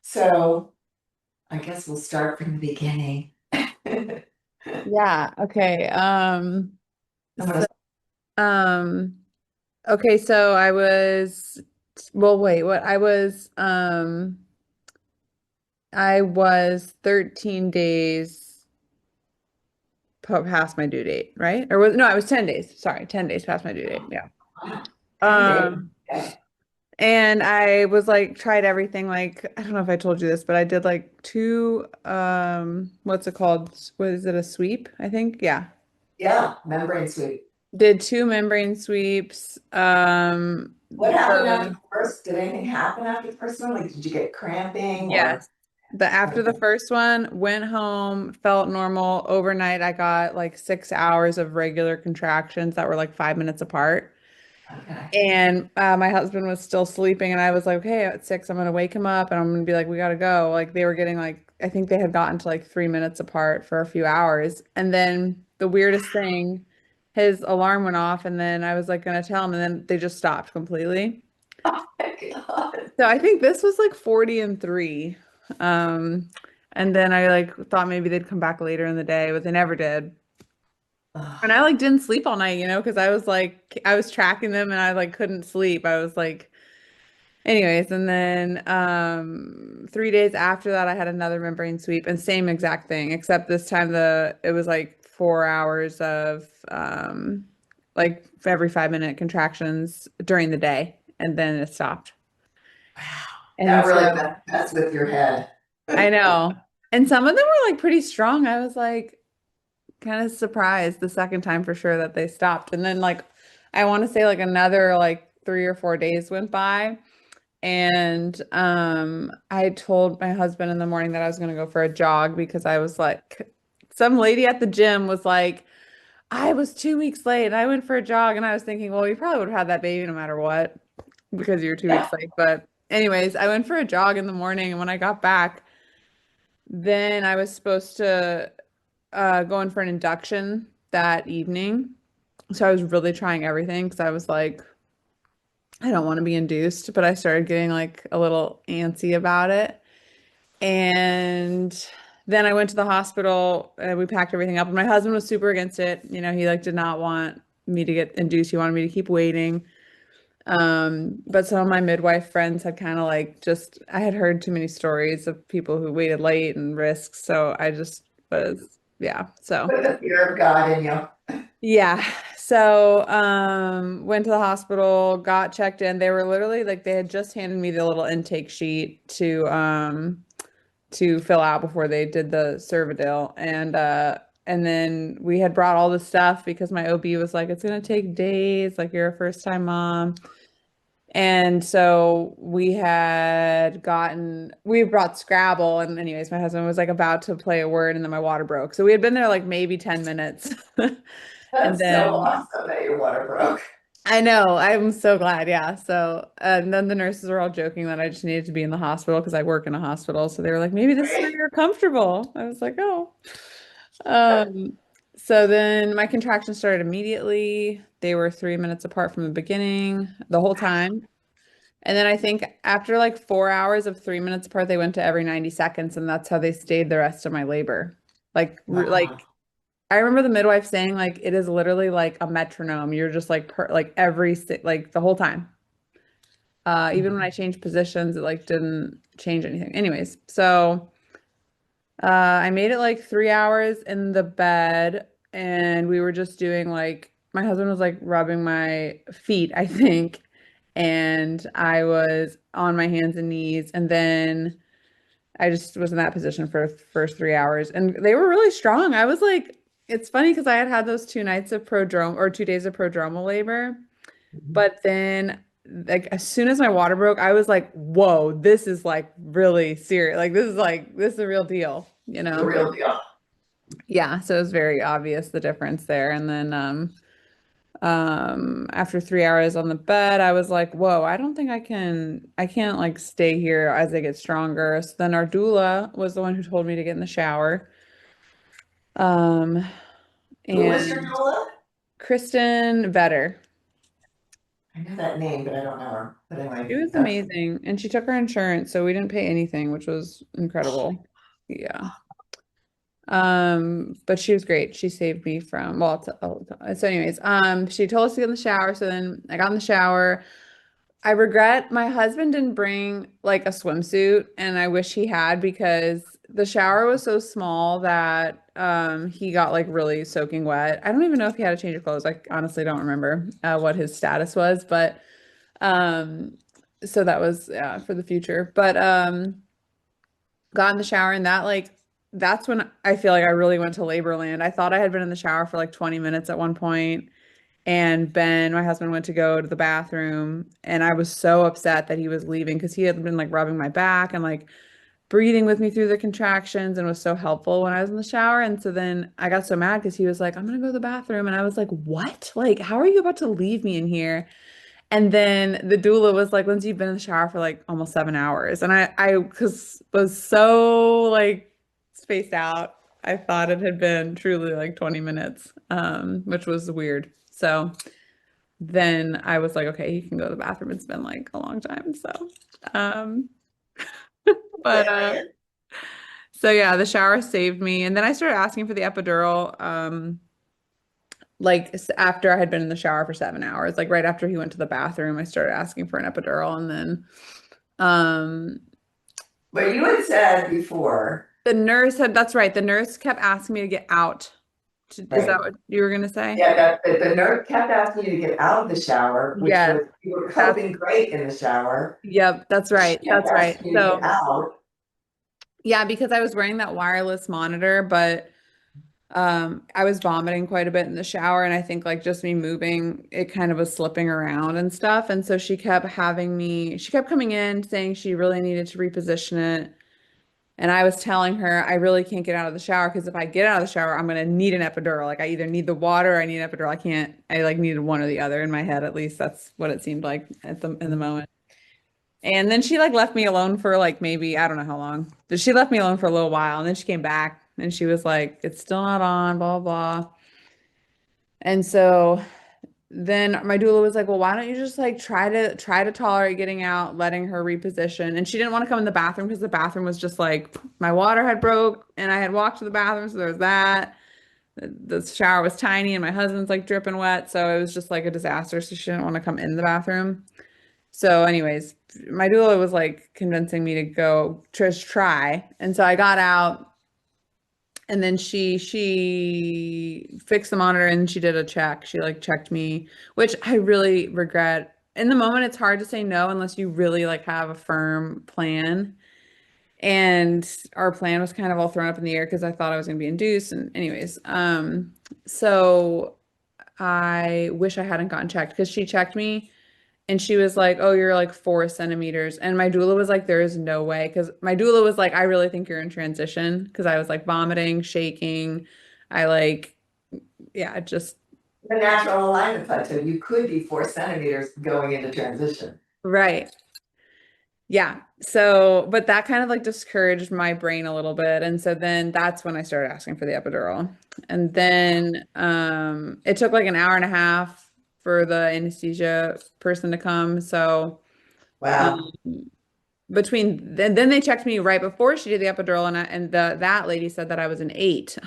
So I guess we'll start from the beginning. Yeah, okay. I'm So, gonna, um okay, so I was well, wait, what I was 13 days past my due date, right? Or was no, I was 10 days. Sorry, 10 days past my due date. Yeah. wow, 10 days. Um Okay. and I was like tried everything like I don't know if I told you this, but I did like two what's it called? What is it, a sweep, I think? Yeah. Yeah, membrane sweep. Did two membrane sweeps. What happened after The the first? Did anything happen after the first one? Like, did you get cramping or? Yes. After the Okay. first one, went home, felt normal. Overnight, I got like 6 hours of regular contractions that were like 5 minutes apart. Okay. And my husband was still sleeping, and I was like, okay, at 6, I'm gonna wake him up, and I'm gonna be like, we gotta go. Like they were getting like, I think they had gotten to like 3 minutes apart for a few hours, and then the weirdest thing, his alarm went off, and then I was like gonna tell him, and then they just stopped completely. Oh my God. So I think this was like 40 and 3. Um, and then I like thought maybe they'd come back later in the day, but they never did. And I Ugh. like didn't sleep all night, because I was like I was tracking them and I like couldn't sleep. I was like anyways, and then 3 days after that I had another membrane sweep and same exact thing, except this time the it was like 4 hours of like for every 5-minute contractions during the day and then it stopped. Wow. And That really so messed with your head. I know. And some of them were like pretty strong. I was like kind of surprised the second time for sure that they stopped. And then like I want to say like another like 3 or 4 days went by. And I told my husband in the morning that I was gonna go for a jog because I was like some lady at the gym was like, I was 2 weeks late and I went for a jog and I was thinking, well, you probably would have had that baby no matter what because you're 2 weeks Yeah. late. But anyways, I went for a jog in the morning and when I got back, then I was supposed to go in for an induction that evening. So I was really trying everything because I was like, I don't want to be induced, but I started getting like a little antsy about it. And then I went to the hospital and we packed everything up. And my husband was super against it. He like did not want me to get induced. He wanted me to keep waiting. But some of my midwife friends had kind of like just, I had heard too many stories of people who waited late and risks. So I just was, yeah. So, Put the fear of God in you. yeah. So, went to the hospital, got checked in. They were literally like, they had just handed me the little intake sheet to fill out before they did the Cervidil. And then we had brought all the stuff because my OB was like, it's gonna take days, like you're a first time mom. And so we brought Scrabble, and anyways, my husband was like about to play a word, and then my water broke. So we had been there like maybe 10 minutes. And That's so then awesome that your water broke. I know, I'm so glad, yeah. So, and then the nurses were all joking that I just needed to be in the hospital because I work in a hospital. So they were like, maybe this is where Right? you're comfortable. I was like, oh. Um, so then my contractions started immediately. They were 3 minutes apart from the beginning the whole time. And then I think after like 4 hours of 3 minutes apart, they went to every 90 seconds, and that's how they stayed the rest of my labor. Wow. I remember the midwife saying like it is literally like a metronome. You're just like like like the whole time. Even when I changed positions, it like didn't change anything. Anyways, so I made it like 3 hours in the bed, and we were just doing like my husband was like rubbing my feet, I think, and I was on my hands and knees, and then I just was in that position for the first 3 hours, and they were really strong. I was like, it's funny because I had had those 2 nights of prodrome or 2 days of prodromal labor, Mhm. but then like as soon as my water broke, I was like, whoa, this is like really serious. Like this is a real deal, you The know? real deal. Yeah, so it was very obvious the difference there. And then after 3 hours on the bed, I was like, whoa, I can't like stay here as I get stronger. So then our doula was the one who told me to get in the shower. Um, Who was your and doula? Kristen Vetter. I know that name, but I don't know her. But She anyway, was that's amazing. And she took her insurance, so we didn't pay anything, which was incredible. Yeah. But she was great. She saved me from, well, so anyways, she told us to get in the shower. So then I got in the shower. I regret my husband didn't bring like a swimsuit, and I wish he had because the shower was so small that he got like really soaking wet. I don't even know if he had a change of clothes. I honestly don't remember what his status was, but um so that was for the future. But got in the shower and that like that's when I feel like I really went to labor land. I thought I had been in the shower for like 20 minutes at one point, and Ben, my husband, went to go to the bathroom, and I was so upset that he was leaving because he had been like rubbing my back and like breathing with me through the contractions and was so helpful when I was in the shower. And so then I got so mad because he was like, I'm gonna go to the bathroom. And I was like, what? Like, how are you about to leave me in here? And then the doula was like, Lindsay, you've been in the shower for like almost 7 hours. And was so like spaced out. I thought it had been truly like 20 minutes, which was weird. So then I was like, okay, you can go to the bathroom. It's been like a long time. Um, but hilarious. so yeah, the shower saved me. And then I started asking for the epidural, after I had been in the shower for 7 hours, like right after he went to the bathroom, I started asking for an epidural. And then, um, But you had said before, the nurse had, that's right. The nurse kept asking me to get out. Is that right? what you were gonna say? Yeah, that the nurse kept asking you to get out of the shower, which Yes, was you were that's, coping great in the shower. yep, that's She right. kept That's right. asking you to get So, out. yeah, because I was wearing that wireless monitor, but I was vomiting quite a bit in the shower, and I think like just me moving, it kind of was slipping around and stuff. And so she kept coming in saying she really needed to reposition it. And I was telling her I really can't get out of the shower because if I get out of the shower, I'm gonna need an epidural. Like I either need the water or I need an epidural. I like needed one or the other in my head, at least that's what it seemed like at the in the moment. And then she like left me alone for like maybe I don't know how long. But she left me alone for a little while and then she came back and she was like, it's still not on, blah blah. And so then my doula was like, well, why don't you just like try to tolerate getting out, letting her reposition. And she didn't want to come in the bathroom because the bathroom was just like my water had broke and I had walked to the bathroom, so there was that. The shower was tiny and my husband's like dripping wet, so it was just like a disaster. So she didn't want to come in the bathroom. So, anyways, my doula was like convincing me to go just try. And so I got out and then she fixed the monitor and she did a check. She like checked me, which I really regret. In the moment, it's hard to say no unless you really like have a firm plan. And our plan was kind of all thrown up in the air because I thought I was going to be induced. And anyways, so I wish I hadn't gotten checked because she checked me and she was like, "Oh, you're like 4 centimeters." And my doula was like, "There is no way." Because my doula was like, "I really think you're in transition." Because I was like vomiting, shaking. I like, yeah, just The natural alignment plateau. You could be 4 centimeters going into transition. right. Yeah. So, but that kind of like discouraged my brain a little bit. And so then that's when I started asking for the epidural. And then it took like an hour and a half for the anesthesia person to come. So Wow. um, then they checked me right before she did the epidural and that lady said that I was an 8.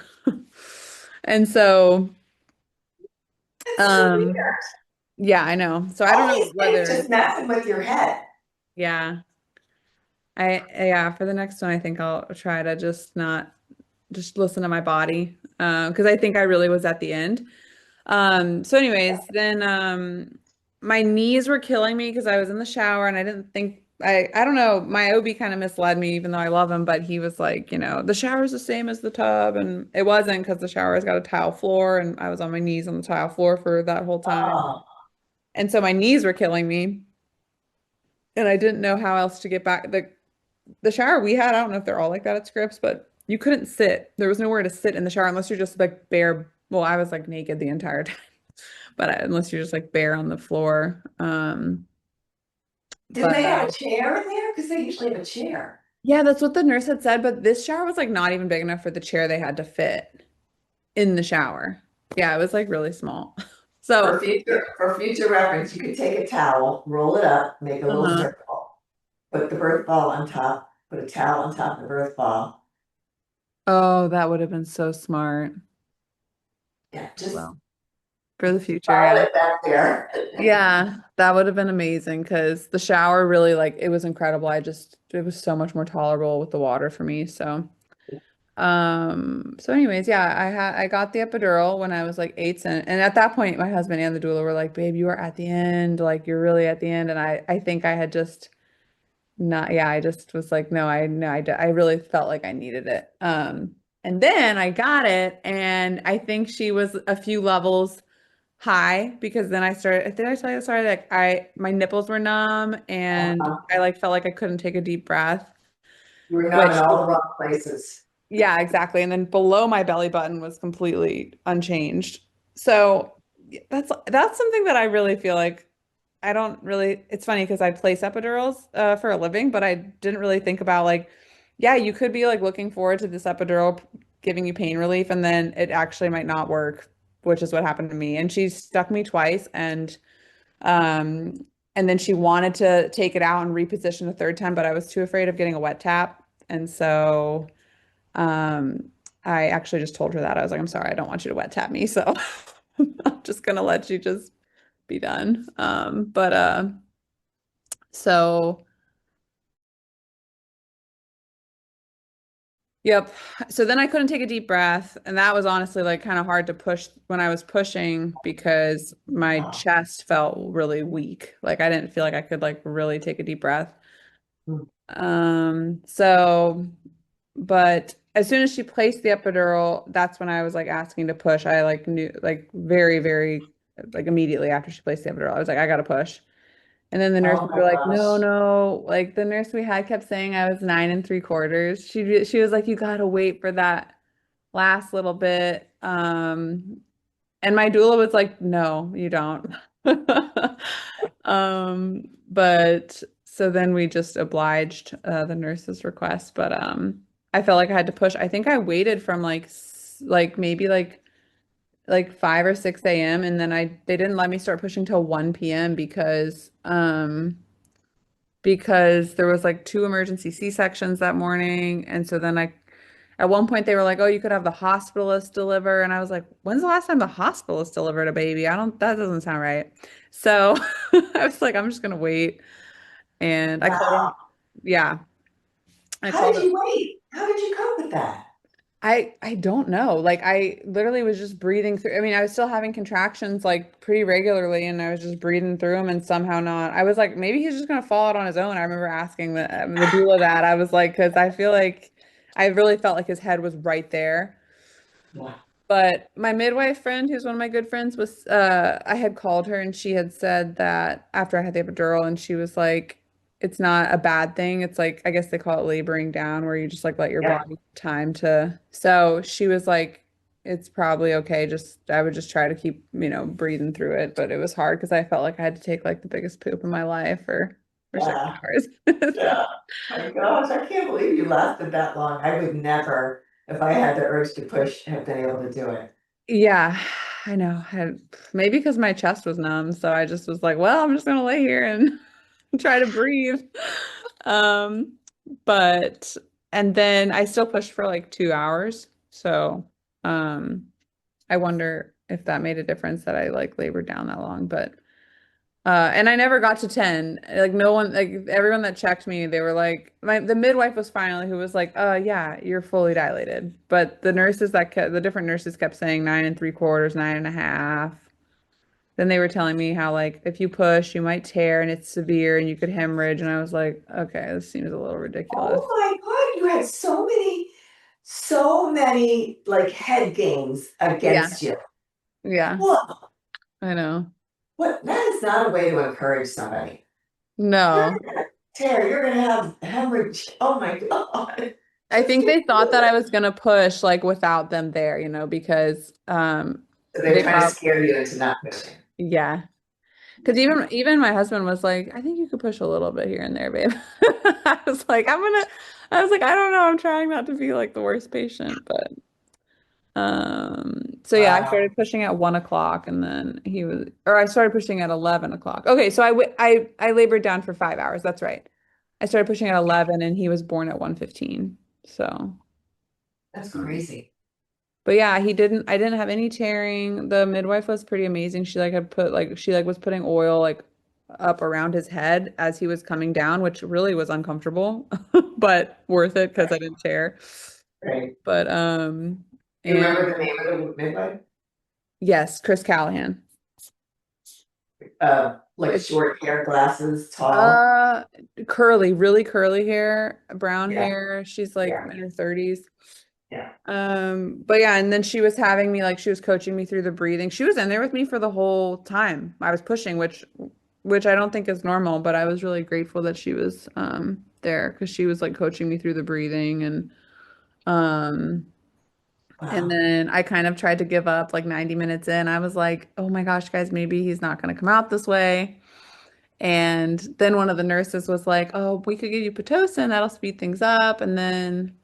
And so It's so weird. um yeah, I know. So I don't All know these things whether just messing with your head. yeah. Yeah, for the next one I think I'll try to just not just listen to my body because I think I really was at the end. So anyways, then my knees were killing me because I was in the shower and I didn't think I don't know, my OB kind of misled me even though I love him, but he was like, the shower's the same as the tub and it wasn't because the shower's got a tile floor and I was on my knees on the tile floor for that whole time. Oh, And so my knees were killing me and I didn't know how else to get back. The shower we had, I don't know if they're all like that at Scripps, but you couldn't sit. There was nowhere to sit in the shower unless you're just like bare. Well, I was like naked the entire time, but unless you're just like bare on the floor. didn't But they have a chair there? Because they usually have a chair. yeah, that's what the nurse had said. But this shower was like not even big enough for the chair they had to fit in the shower. Yeah, it was like really small. So, For future reference, you could take a towel, roll it up, make a little uh-huh. circle, put the birth ball on top, put a towel on top of the birth ball. Oh, that would have been so smart. Yeah, Well, for the future, file yeah. it back there. Yeah, that would have been amazing because the shower really like it was incredible. It was so much more tolerable with the water for me. So so anyways, yeah, I got the epidural when I was like 8 and at that point my husband and the doula were like, "Babe, you are at the end, like you're really at the end." And I think I had just not yeah, I just was like, "No, I really felt like I needed it." And then I got it and I think she was a few levels high because then I started, did I tell you the story? Like my nipples were numb and Uh, I like felt like I couldn't take a deep breath, you were not in which all the wrong places. yeah, exactly. And then below my belly button was completely unchanged. So that's something that I really feel like I don't really, it's funny because I place epidurals for a living, but I didn't really think about like, yeah, you could be like looking forward to this epidural giving you pain relief and then it actually might not work, which is what happened to me. And she stuck me twice um and then she wanted to take it out and reposition a third time, but I was too afraid of getting a wet tap. And so um I actually just told her that. I was like, I'm sorry, I don't want you to wet tap me. So I'm just gonna let you just be done. So yep. So then I couldn't take a deep breath, and that was honestly like kind of hard to push when I was pushing because my Oh. chest felt really weak. Like I didn't feel like I could like really take a deep breath. So but as soon as she placed the epidural, that's when I was like asking to push. I like knew like very, very like immediately after she placed the epidural, I was like, I gotta push. And then the Oh nurses my were like, no, gosh. no. Like the nurse we had kept saying I was 9 3/4. She was like, you gotta wait for that last little bit. And my doula was like, no, you don't. But so then we just obliged the nurse's request. But I felt like I had to push. I think I waited from like maybe like 5 or 6 a.m. and then they didn't let me start pushing till 1 p.m. because there was like two emergency C-sections that morning. And so then at one point they were like, oh, you could have the hospitalist deliver. And I was like, when's the last time the hospitalist delivered a baby? That doesn't sound right. So I was like, I'm just gonna wait. And I called Wow. him. Yeah, I How called did him. you wait? How did you cope with that? I don't know. Like I literally was just breathing through. I mean, I was still having contractions like pretty regularly and I was just breathing through them and somehow not. I was like, maybe he's just gonna fall out on his own. I remember asking the doula that. I was like, because I feel like I really felt like his head was right there. Yeah. But my midwife friend, who's one of my good friends, was I had called her and she had said that after I had the epidural and she was like, it's not a bad thing. It's like I guess they call it laboring down where you just like let your Yeah. body time to. So she was like, it's probably okay. Just I would just try to keep, breathing through it. But it was hard because I felt like I had to take like the biggest poop in my life for six Yeah. hours. Yeah. My gosh, I can't believe you lasted that long. I would never, if I had the urge to push, have been able to do it. Yeah, I know. Maybe because my chest was numb, so I just was like, well, I'm just gonna lay here and try to breathe. Um, but and then I still pushed for like 2 hours. So um I wonder if that made a difference that I like labored down that long. But and I never got to 10. Like no one, like everyone that checked me, they were like, the midwife was finally who was like, yeah, you're fully dilated. But the different nurses kept saying 9 3/4, 9.5. Then they were telling me how like if you push, you might tear and it's severe and you could hemorrhage. And I was like, okay, this seems a little ridiculous. Oh my God, you had so many like head games Yeah, against you. yeah, What? I know. What? That is not a way to encourage somebody. You're No. gonna tear, you're gonna have hemorrhage. Oh my God. I Just think get they thought through that I it. was gonna push like without them there, because So they're they trying to probably scare you into not pushing. yeah. Because even my husband was like, I think you could push a little bit here and there, babe. I was like, I don't know, I'm trying not to be like the worst patient, but So yeah, I Wow. started pushing at 1 o'clock and then or I started pushing at 11 o'clock. Okay, so I labored down for 5 hours. That's right. I started pushing at 11 and he was born at 1:15. So, That's um, crazy. but yeah, I didn't have any tearing. The midwife was pretty amazing. She like had put like she like was putting oil like up around his head as he was coming down, which really was uncomfortable, but worth it because I didn't tear. Right. But You remember and the name of the midwife? yes, Chris Callahan. Like It's short hair, glasses, tall. uh curly, really curly hair, brown Yeah, hair. She's like yeah, in her 30s. yeah. But yeah, and then she was having me like she was coaching me through the breathing. She was in there with me for the whole time. I was pushing, which I don't think is normal, but I was really grateful that she was there because she was like coaching me through the breathing um and Wow. then I kind of tried to give up like 90 minutes in. I was like, "Oh my gosh, guys, maybe he's not going to come out this way." And then one of the nurses was like, "Oh, we could give you Pitocin. That'll speed things up." And then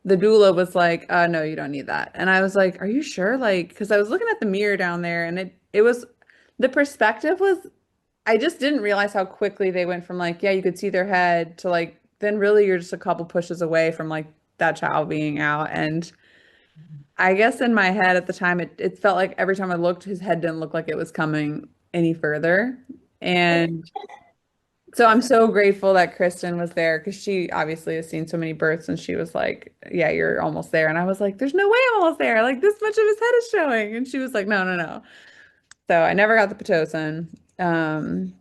the doula was like, no, you don't need that." And I was like, "Are you sure?" Like, because I was looking at the mirror down there and it was the perspective was I just didn't realize how quickly they went from like, yeah, you could see their head to like then really you're just a couple pushes away from like that child being out. And I guess in my head at the time it felt like every time I looked, his head didn't look like it was coming any further. And so I'm so grateful that Kristen was there because she obviously has seen so many births and she was like, "Yeah, you're almost there." And I was like, "There's no way I'm almost there. Like this much of his head is showing." And she was like, "No, no, no." So I never got the Pitocin. Um,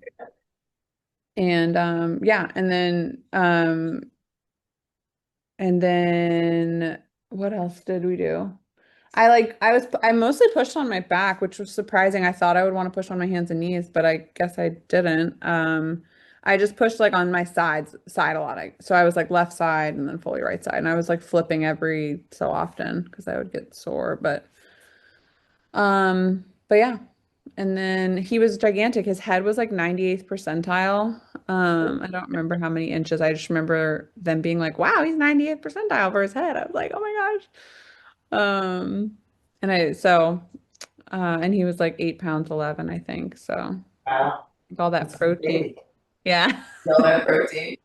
and yeah, and then what else did we do? I mostly pushed on my back, which was surprising. I thought I would want to push on my hands and knees, but I guess I didn't. I just pushed like on my side a lot. So I was like left side and then fully right side. And I was like flipping every so often because I would get sore. But yeah. And then he was gigantic. His head was like 98th percentile. I don't remember how many inches. I just remember them being like, "Wow, he's 98th percentile for his head." I was like, "Oh my gosh." And I so and he was like 8 pounds 11, I think. So Wow. like all that That's protein. big. Yeah, All that protein.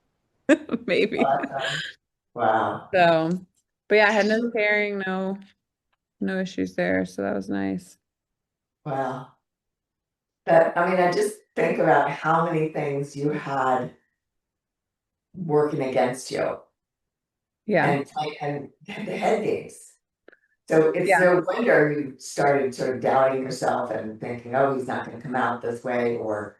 maybe. Awesome. Wow. So, but yeah, I had no tearing, no issues there. So that was nice. Wow. But I mean, I just think about how many things you had working against you Yeah. and the head games. So it's Yeah. no wonder you started sort of doubting yourself and thinking, oh, he's not going to come out this way, or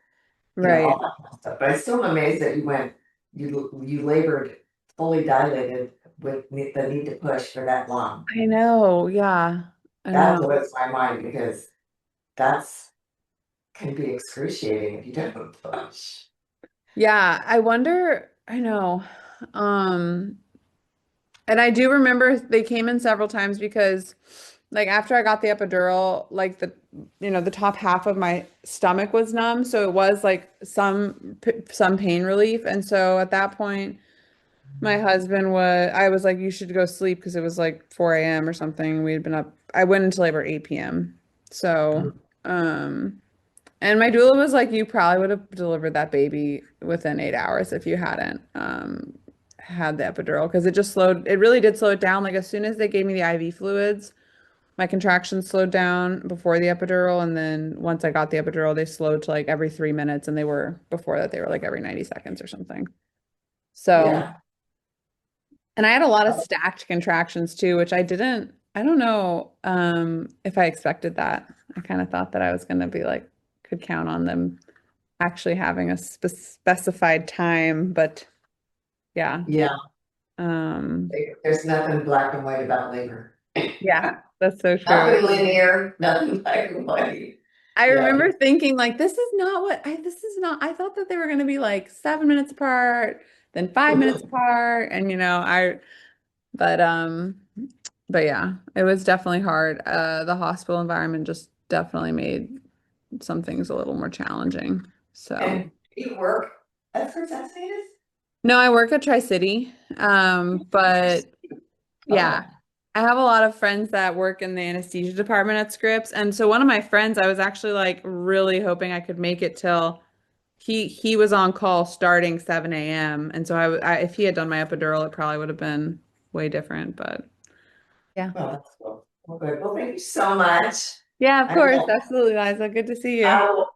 all Right. that kind of stuff. But I'm still amazed that you labored fully dilated with the need to push for that long. I know. Yeah. I That know. blows my mind because that's can be excruciating if you don't push. Yeah. I wonder, I know. And I do remember they came in several times because like after I got the epidural, like the top half of my stomach was numb, so it was like some pain relief. And so at that point, my husband I was like, "You should go sleep," because it was like 4 a.m. or something. We had been up. I went into labor 8 p.m. So, um, and my doula was like, "You probably would have delivered that baby within 8 hours if you hadn't had the epidural because it really did slow it down. Like as soon as they gave me the IV fluids, my contractions slowed down before the epidural, and then once I got the epidural, they slowed to like every 3 minutes, and before that they were like every 90 seconds or something. So, Yeah. and I had a lot of stacked contractions too, which I don't know if I expected that. I kind of thought that I was going to be like, could count on them actually having a specified time, but yeah. Yeah. Um, There's nothing black and white about labor. yeah, that's so true. Nothing linear, nothing black and white. I Yeah. remember thinking like this is not I thought that they were going to be like 7 minutes apart, then 5 minutes apart, and but um but yeah, it was definitely hard. The hospital environment just definitely made some things a little more challenging. So, And you work at First Texas? no, I work at Tri-City. But yeah, Oh. I have a lot of friends that work in the anesthesia department at Scripps, and so one of my friends, I was actually like really hoping I could make it till he was on call starting 7 a.m. And so if he had done my epidural, it probably would have been way different, but yeah. Oh, that's cool. Well, good. Well, thank you so much. Yeah, of I course. Absolutely, Liza. Good to see you. I will